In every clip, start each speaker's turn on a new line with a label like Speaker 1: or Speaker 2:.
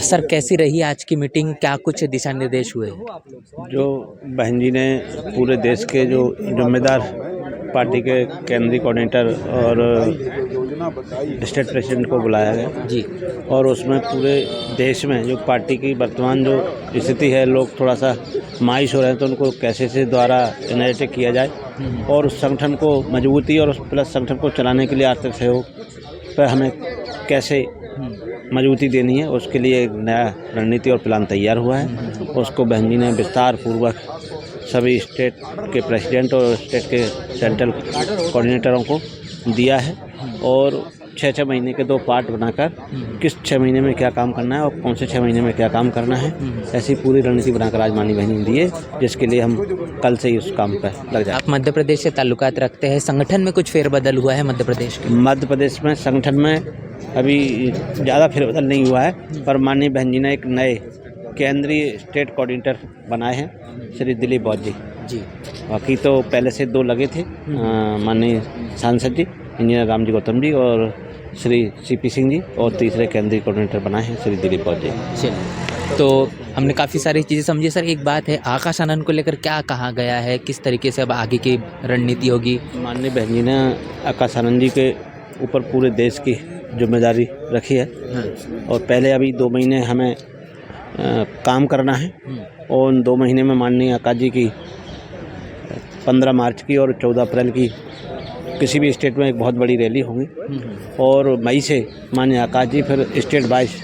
Speaker 1: Sir कैसी रही आज की मीटिंग, क्या कुछ दिशा निर्देश हुए?
Speaker 2: जो बहन जी ने पूरे देश के जो जिम्मेदार पार्टी के केंद्रीय कोऑर्डिनेटर और स्टेट प्रेसिडेंट को बुलाया गया
Speaker 1: जी।
Speaker 2: और उसमें पूरे देश में जो पार्टी की वर्तमान जो स्थिति है, लोग थोड़ा सा मायूस हो रहे हैं, तो उनको कैसे से द्वारा एनर्जेटिक किया जाए और उस संगठन को मजबूती और प्लस संगठन को चलाने के लिए आर्थिक सहयोग पर हमें कैसे मजबूती देनी है, उसके लिए एक नया रणनीति और प्लान तैयार हुआ है। उसको बहन जी ने विस्तार पूर्वक सभी स्टेट के प्रेसिडेंट और स्टेट के सेंट्रल कोऑर्डिनेटरों को दिया है और 6-6 महीने के 2 पार्ट बनाकर किस 6 महीने में क्या काम करना है और कौन से 6 महीने में क्या काम करना है, ऐसी पूरी रणनीति बनाकर आज माननीय बहन जी ने दी है, जिसके लिए हम कल से ही उस काम पर लग जाए।
Speaker 1: आप मध्य प्रदेश से ताल्लुकात रखते हैं, संगठन में कुछ फेरबदल हुआ है मध्य प्रदेश के?
Speaker 2: मध्य प्रदेश में संगठन में अभी ज़्यादा फेरबदल नहीं हुआ है, पर माननीय बहन जी ने एक नए केंद्रीय स्टेट कोऑर्डिनेटर बनाए हैं, श्री दिलीप बौद्ध जी। बाकी तो पहले से 2 लगे थे, माननीय सांसद जी इंजीनियर राम जी गौतम जी और श्री CP सिंह जी, और तीसरे केंद्रीय कोऑर्डिनेटर बनाए हैं श्री दिलीप बौद्ध जी।
Speaker 1: चलिए, तो हमने काफ़ी सारी चीज़ें समझी। सर एक बात है, आकाश आनंद को लेकर क्या कहा गया है, किस तरीके से अब आगे की रणनीति होगी?
Speaker 2: माननीय बहन जी ने आकाश आनंद जी के ऊपर पूरे देश की जिम्मेदारी रखी है और पहले अभी 2 महीने हमें काम करना है और उन 2 महीने में माननीय आकाश जी की 15 मार्च की और 14 अप्रैल की किसी भी स्टेट में एक बहुत बड़ी रैली होगी और मई से माननीय आकाश जी फिर स्टेट वाइज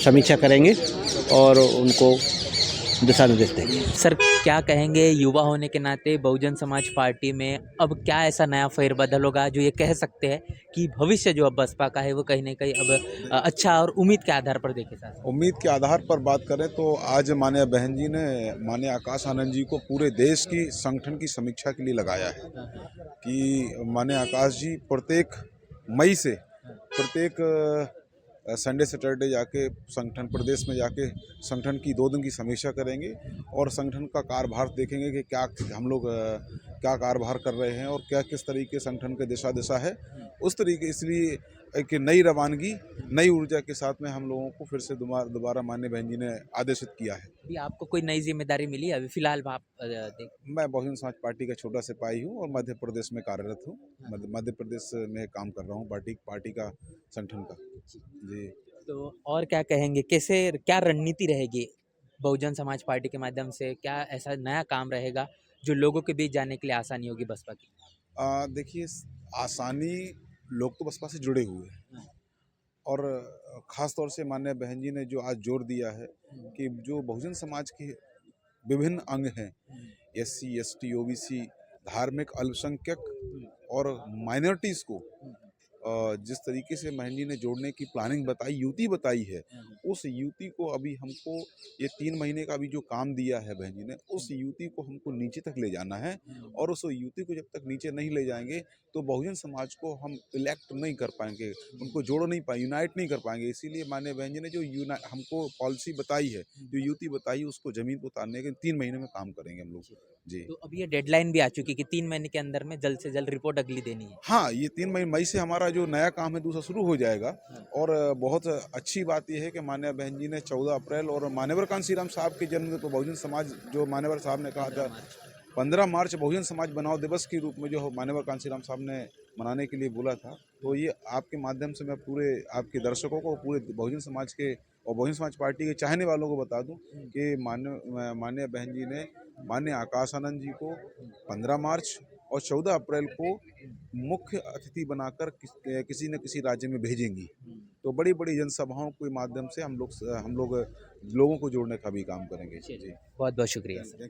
Speaker 2: समीक्षा करेंगे और उनको दिशा निर्देश देंगे।
Speaker 1: सर क्या कहेंगे, युवा होने के नाते बहुजन समाज पार्टी में अब क्या ऐसा नया फेरबदल होगा जो ये कह सकते हैं कि भविष्य जो अब बसपा का है वो कहीं ना कहीं अब अच्छा और उम्मीद के आधार पर देखे? सर
Speaker 3: उम्मीद के आधार पर बात करें तो आज माननीय बहन जी ने माननीय आकाश आनंद जी को पूरे देश की संगठन की समीक्षा के लिए लगाया है कि माननीय आकाश जी प्रत्येक मई से प्रत्येक संडे सैटरडे जाके संगठन प्रदेश में जाके संगठन की 2 दिन की समीक्षा करेंगे और संगठन का कार्यभार देखेंगे कि क्या हम लोग क्या कार्यभार कर रहे हैं और क्या किस तरीके संगठन के दिशा है उस तरीके। इसलिए एक नई रवानगी नई ऊर्जा के साथ में हम लोगों को फिर से दोबारा माननीय बहन जी ने आदेशित किया है।
Speaker 1: अभी आपको कोई नई जिम्मेदारी मिली है? अभी फिलहाल आप
Speaker 3: मैं बहुजन समाज पार्टी का छोटा सिपाही हूँ और मध्य प्रदेश में कार्यरत हूँ। मध्य प्रदेश में काम कर रहा हूँ पार्टी का संगठन का जी।
Speaker 1: तो और क्या कहेंगे, कैसे क्या रणनीति रहेगी बहुजन समाज पार्टी के माध्यम से? क्या ऐसा नया काम रहेगा जो लोगों के बीच जाने के लिए आसानी होगी बसपा की?
Speaker 3: देखिए, आसानी लोग तो बसपा से जुड़े हुए हैं और ख़ास तौर से माननीय बहन जी ने जो आज जोर दिया है कि जो बहुजन समाज के विभिन्न अंग हैं, SC ST OBC, धार्मिक अल्पसंख्यक और माइनॉरिटीज़ को जिस तरीके से बहन जी ने जोड़ने की प्लानिंग बताई, युति बताई है, उस युति को अभी हमको ये 3 महीने का अभी जो काम दिया है बहन जी ने, उस युति को हमको नीचे तक ले जाना है और उस युति को जब तक नीचे नहीं ले जाएंगे तो बहुजन समाज को हम इलेक्ट नहीं कर पाएंगे, उनको जोड़ नहीं पाएंगे, यूनाइट नहीं कर पाएंगे। इसीलिए माननीय बहन जी ने जो हमको पॉलिसी बताई है, जो युति बताई है, उसको ज़मीन पर उतारने के 3 महीने में काम करेंगे हम लोग जी।
Speaker 1: तो अब ये डेडलाइन भी आ चुकी है कि 3 महीने के अंदर में जल्द से जल्द रिपोर्ट अगली देनी है।
Speaker 3: हाँ, ये 3 मई से हमारा जो नया काम है दूसरा शुरू हो जाएगा और बहुत अच्छी बात यह है कि माननीय बहन जी ने 14 अप्रैल और मान्यवर कांशीराम साहब के जन्म तो बहुजन समाज जो मान्यवर साहब ने कहा था 15 मार्च बहुजन समाज बनाओ दिवस के रूप में जो मान्यवर कांशीराम साहब ने मनाने के लिए बोला था, तो ये आपके माध्यम से मैं पूरे आपके दर्शकों को पूरे बहुजन समाज के और बहुजन समाज पार्टी के चाहने वालों को बता दूं कि माननीय बहन जी ने माननीय आकाश आनंद जी को 15 मार्च और 14 अप्रैल को मुख्य अतिथि बनाकर किसी न किसी राज्य में भेजेंगी। तो बड़ी बड़ी जनसभाओं के माध्यम से हम लोग लोगों को जोड़ने का भी काम करेंगे जी।
Speaker 1: बहुत बहुत शुक्रिया।